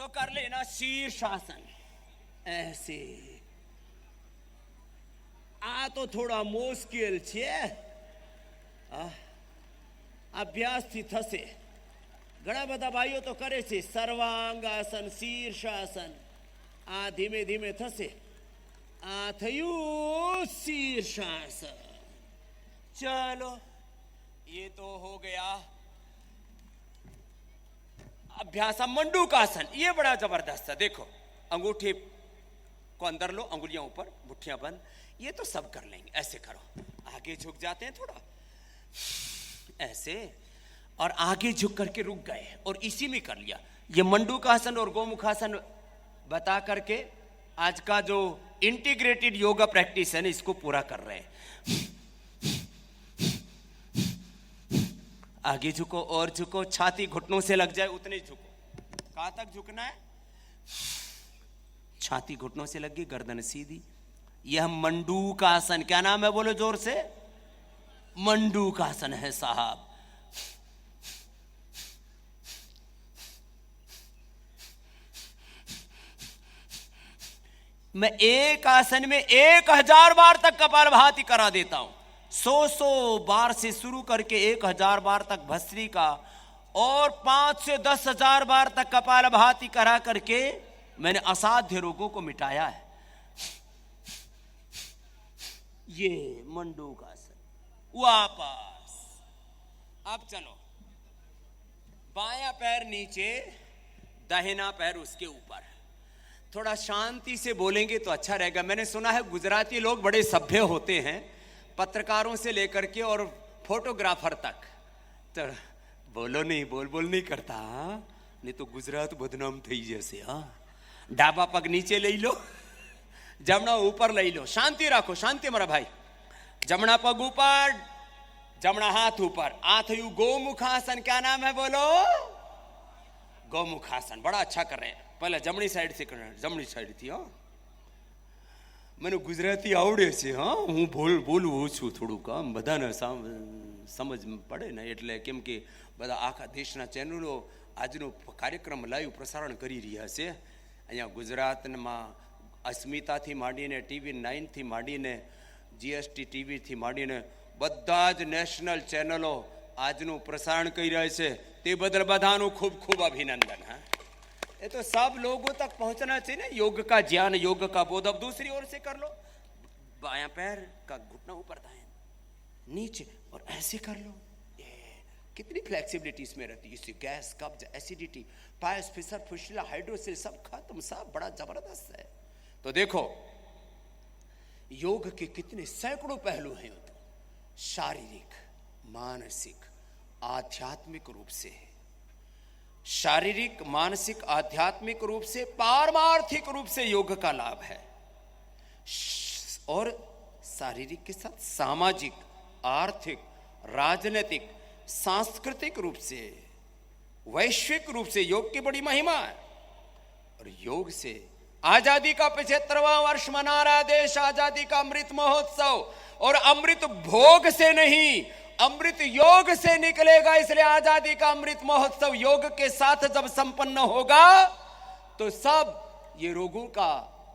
तो कर लेना शीर्षासन ऐसे। आ तो थोड़ा मुश्किल छे, अभ्यास थी थसे। घણા બધા ભાઈઓ તો કરે છે સર્વાંગાસન, શીર્ષાસન। આ ધીમે ધીમે થશે। આ થયું शीर्षासन। चलो ये तो हो गया अभ्यास। मंडूकासन ये बड़ा जबरदस्त है। देखो अंगूठे को अंदर लो, अंगुलियां ऊपर, मुट्ठियां बंद। ये तो सब कर लेंगे। ऐसे करो, आगे झुक जाते हैं थोड़ा ऐसे, और आगे झुक करके रुक गए और इसी में कर लिया। ये मंडूकासन और गोमुखासन बता करके आज का जो इंटीग्रेटेड योगा प्रैक्टिस है ना, इसको पूरा कर रहे हैं। आगे झुको और झुको, छाती घुटनों से लग जाए उतने झुको। कहां तक झुकना है? छाती घुटनों से लगी, गर्दन सीधी। यह मंडूकासन। क्या नाम है? बोलो जोर से। मंडूकासन है साहब। मैं एक आसन में 1000 बार तक कपालभाति करा देता हूं। 100 बार से शुरू करके 1000 बार तक भस्त्रिका, और 5 से 10,000 बार तक कपालभाति करा करके मैंने असाध्य रोगों को मिटाया है। ये मंडूकासन। वापस अब चलो, बायां पैर नीचे, दाहिना पैर उसके ऊपर। थोड़ा शांति से बोलेंगे तो अच्छा रहेगा। मैंने सुना है गुजराती लोग बड़े सभ्य होते हैं, पत्रकारों से लेकर के और फोटोग्राफर तक। तो बोलो नहीं, बोल नहीं करता, नहीं तो गुजरात बदनाम थई जैसे। डाबा पग नीचे ले लो, जमना ऊपर ले लो। शांति रखो, शांति मेरा भाई। जमना पग ऊपर, जमना हाथ ऊपर। आ थयु गोमुखासन। क्या नाम है? बोलो। गोमुखासन। बड़ा अच्छा कर रहे हैं। पहले जमणी साइड से करना। जमणी साइड थी। મને ગુજરાતી આવડે છે। હું બોલું છું થોડુંક, બધાને સમજ પડે ને એટલે, કેમ કે બધા આખા દેશના ચેનલો આજનો કાર્યક્રમ લાઈવ પ્રસારણ કરી રહ્યા છે। અહીંયા ગુજરાતમાં અસ્મિતાથી માંડીને TV9થી માંડીને GST TVથી માંડીને બધા જ નેશનલ ચેનલો આજનું પ્રસારણ કરી રહ્યા છે। તે બદલ બધાનું ખૂબ ખૂબ અભિનંદન। ये तो सब लोगों तक पहुंचना चाहिए ना, योग का ज्ञान, योग का बोध। अब दूसरी ओर से कर लो। बायां पैर का घुटना ऊपर, दाएं नीचे, और ऐसे कर लो। ये कितनी फ्लेक्सिबिलिटी इसमें रहती है। इससे गैस, कब्ज, एसिडिटी, पायस, फिसर, फुशला, हाइड्रोसिल सब खत्म। सब बड़ा जबरदस्त है। तो देखो योग के कितने सैकड़ों पहलू हैं। शारीरिक, मानसिक, आध्यात्मिक रूप से, शारीरिक, मानसिक, आध्यात्मिक रूप से, पारमार्थिक रूप से योग का लाभ है। और शारीरिक के साथ सामाजिक, आर्थिक, राजनीतिक, सांस्कृतिक रूप से, वैश्विक रूप से योग की बड़ी महिमा है। और योग से आजादी का 75वां वर्ष मना रहा देश, आजादी का अमृत महोत्सव। और अमृत भोग से नहीं, अमृत योग से निकलेगा। इसलिए आजादी का अमृत महोत्सव योग के साथ जब संपन्न होगा तो सब ये रोगों का,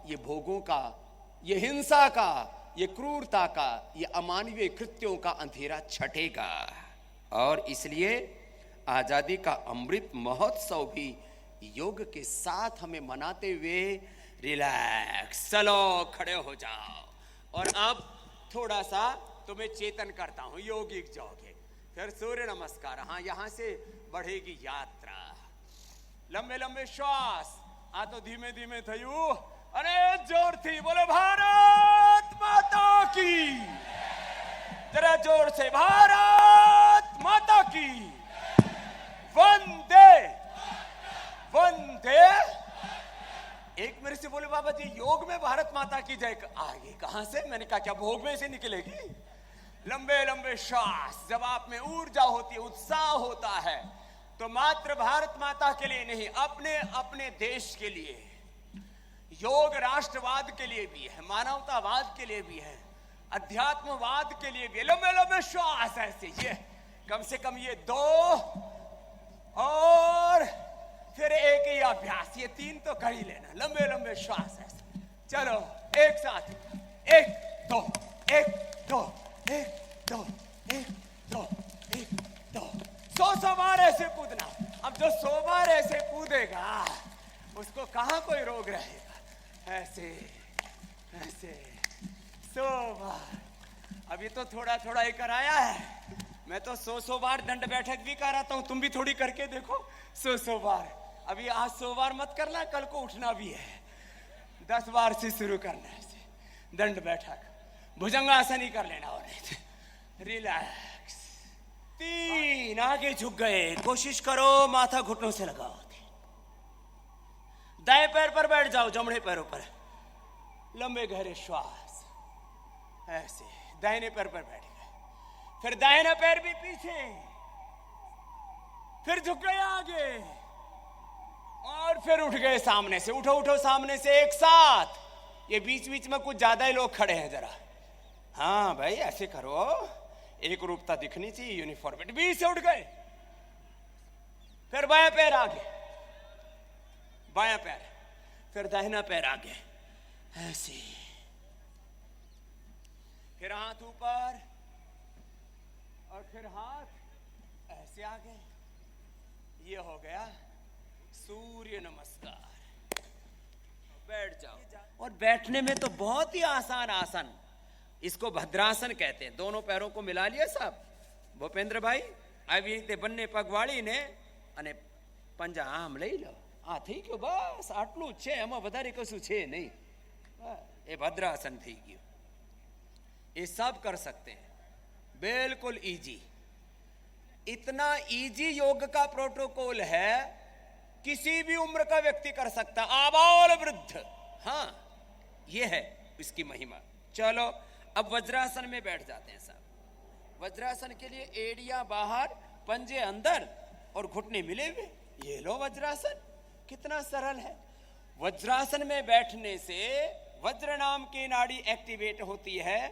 ये भोगों का, ये हिंसा का, ये क्रूरता का, ये अमानवीय कृत्यों का अंधेरा छटेगा। और इसलिए आजादी का अमृत महोत्सव भी योग के साथ हमें मनाते हुए रिलैक्स। चलो खड़े हो जाओ। और अब थोड़ा सा तुम्हें चेतन करता हूं, योगिक जाओगे। फिर सूर्य नमस्कार। हाँ, यहां से बढ़ेगी यात्रा। लंबे लंबे श्वास। आ तो धीमे धीमे थयू, अरे जोर थी बोले भारत माता की। जरा जोर से, भारत माता की। वंदे वंदे। एक मेरे से बोले बाबा जी योग में भारत माता की जय आगे कहां से? मैंने कहा क्या भोग में से निकलेगी? लंबे लंबे श्वास। जब आप में ऊर्जा होती है, उत्साह होता है, तो मात्र भारत माता के लिए नहीं, अपने अपने देश के लिए। योग राष्ट्रवाद के लिए भी है, मानवतावाद के लिए भी है, अध्यात्मवाद के लिए भी। लंबे लंबे श्वास ऐसे, ये कम से कम ये 2 और फिर एक ही अभ्यास, ये 3 तो कर ही लेना, लंबे लंबे श्वास ऐसे। चलो एक साथ, 1 2 1 2 1 2 1 2 1 2, 100 बार ऐसे कूदना। अब जो 100 बार ऐसे कूदेगा उसको कहां कोई रोग रहेगा। ऐसे ऐसे 100 बार। अभी तो थोड़ा थोड़ा ही कराया है, मैं तो 100 बार दंड बैठक भी कराता हूं, तुम भी थोड़ी करके देखो 100 बार। अभी आज 100 बार मत करना, कल को उठना भी है, 10 बार से शुरू करना है। दंड बैठक, भुजंगासन ही कर लेना, और रिलैक्स। 3 आगे झुक गए, कोशिश करो माथा घुटनों से लगाओ। दाएं पैर पर बैठ जाओ, जमणे पैरों पर, लंबे गहरे श्वास ऐसे। दाहिने पैर पर बैठ गए, फिर दाहिना पैर भी पीछे, फिर झुक गए आगे, और फिर उठ गए सामने से। उठो उठो सामने से एक साथ। ये बीच बीच में कुछ ज्यादा ही लोग खड़े हैं, जरा हाँ भाई ऐसे करो, एक रूपता दिखनी चाहिए, यूनिफॉर्मिटी। बीच से उठ गए, फिर बायां पैर आगे, बायां पैर, फिर दाहिना पैर आगे ऐसे, फिर हाथ ऊपर, और फिर हाथ ऐसे आगे। ये हो गया सूर्य नमस्कार। बैठ जाओ। और बैठने में तो बहुत ही आसान आसन, इसको भद्रासन कहते हैं। दोनों पैरों को मिला लिया साहब भूपेंद्र भाई, આવી રીતે બંને પગ વાળીને અને પંજા આમ લઈ લો। આ થઈ ગયો, બસ આટલું જ છે, એમાં વધારે કશું છે નહીં। એ ભદ્રાસન થઈ ગયું। ये सब कर सकते हैं, बिल्कुल इजी। इतना इजी योग का प्रोटोकॉल है, किसी भी उम्र का व्यक्ति कर सकता, आबाल वृद्ध। हाँ, ये है इसकी महिमा। चलो अब वज्रासन में बैठ जाते हैं साहब। वज्रासन के लिए एड़ियां बाहर, पंजे अंदर और घुटने मिले हुए। ये लो वज्रासन, कितना सरल है। वज्रासन में बैठने से वज्र नाम की नाड़ी एक्टिवेट होती है,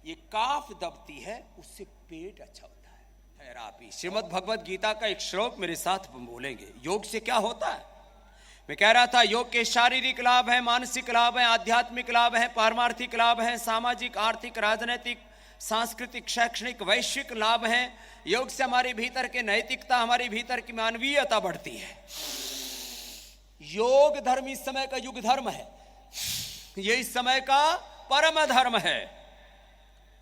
ये काफ दबती है, उससे पेट अच्छा होता है। थेरापी। श्रीमद् भगवद गीता का एक श्लोक मेरे साथ बोलेंगे। योग से क्या होता है? मैं कह रहा था योग के शारीरिक लाभ है, मानसिक लाभ है, आध्यात्मिक लाभ है, पारमार्थिक लाभ है, सामाजिक, आर्थिक, राजनीतिक, सांस्कृतिक, शैक्षणिक, वैश्विक लाभ है। योग से हमारे भीतर के नैतिकता, हमारे भीतर की मानवीयता बढ़ती है। योग धर्म इस समय का युग धर्म है, ये इस समय का परम धर्म है।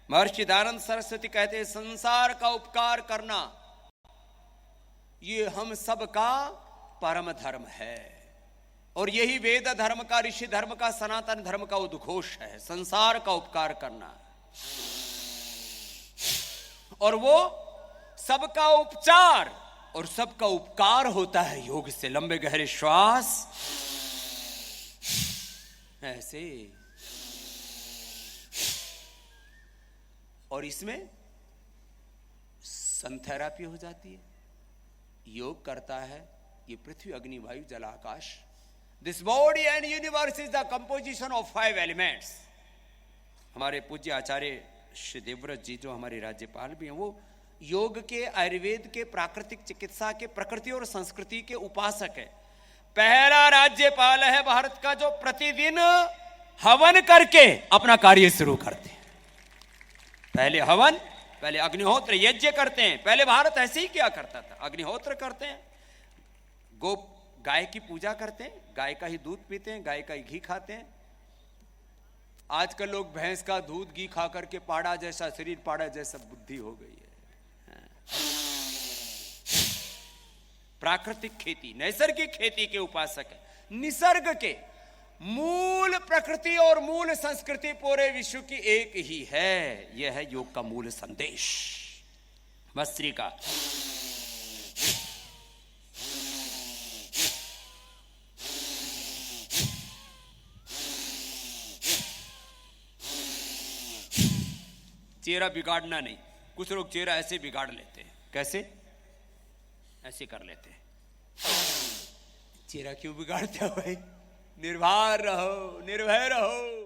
महर्षि दयानंद सरस्वती कहते हैं, संसार का उपकार करना ये हम सब का परम धर्म है, और यही वेद धर्म का, ऋषि धर्म का, सनातन धर्म का उद्घोष है, संसार का उपकार करना। और वो सबका उपचार और सबका उपकार होता है योग से। लंबे गहरे श्वास ऐसे, और इसमें सन थेरापी हो जाती है। योग करता है ये पृथ्वी, अग्नि, वायु, जल, आकाश। This body and universe is the composition of 5 elements. हमारे पूज्य आचार्य श्री देवव्रत जी, जो हमारे राज्यपाल भी हैं, वो योग के, आयुर्वेद के, प्राकृतिक चिकित्सा के, प्रकृति और संस्कृति के उपासक है। पहला राज्यपाल है भारत का जो प्रतिदिन हवन करके अपना कार्य शुरू करते हैं। पहले हवन, पहले अग्निहोत्र, यज्ञ करते हैं। पहले भारत ऐसे ही क्या करता था, अग्निहोत्र करते हैं, गाय की पूजा करते हैं, गाय का ही दूध पीते हैं, गाय का ही घी खाते हैं। आजकल लोग भैंस का दूध, घी खा करके पाड़ा जैसा शरीर, पाड़ा जैसा बुद्धि हो गई है। प्राकृतिक खेती, नैसर्गिक खेती के उपासक है। निसर्ग के, मूल प्रकृति और मूल संस्कृति पूरे विश्व की एक ही है। यह है योग का मूल संदेश। भस्त्री का चेहरा बिगाड़ना नहीं। कुछ लोग चेहरा ऐसे बिगाड़ लेते हैं। कैसे? ऐसे कर लेते हैं। चेहरा क्यों बिगाड़ते हो भाई? निर्भय रहो, निर्भय रहो।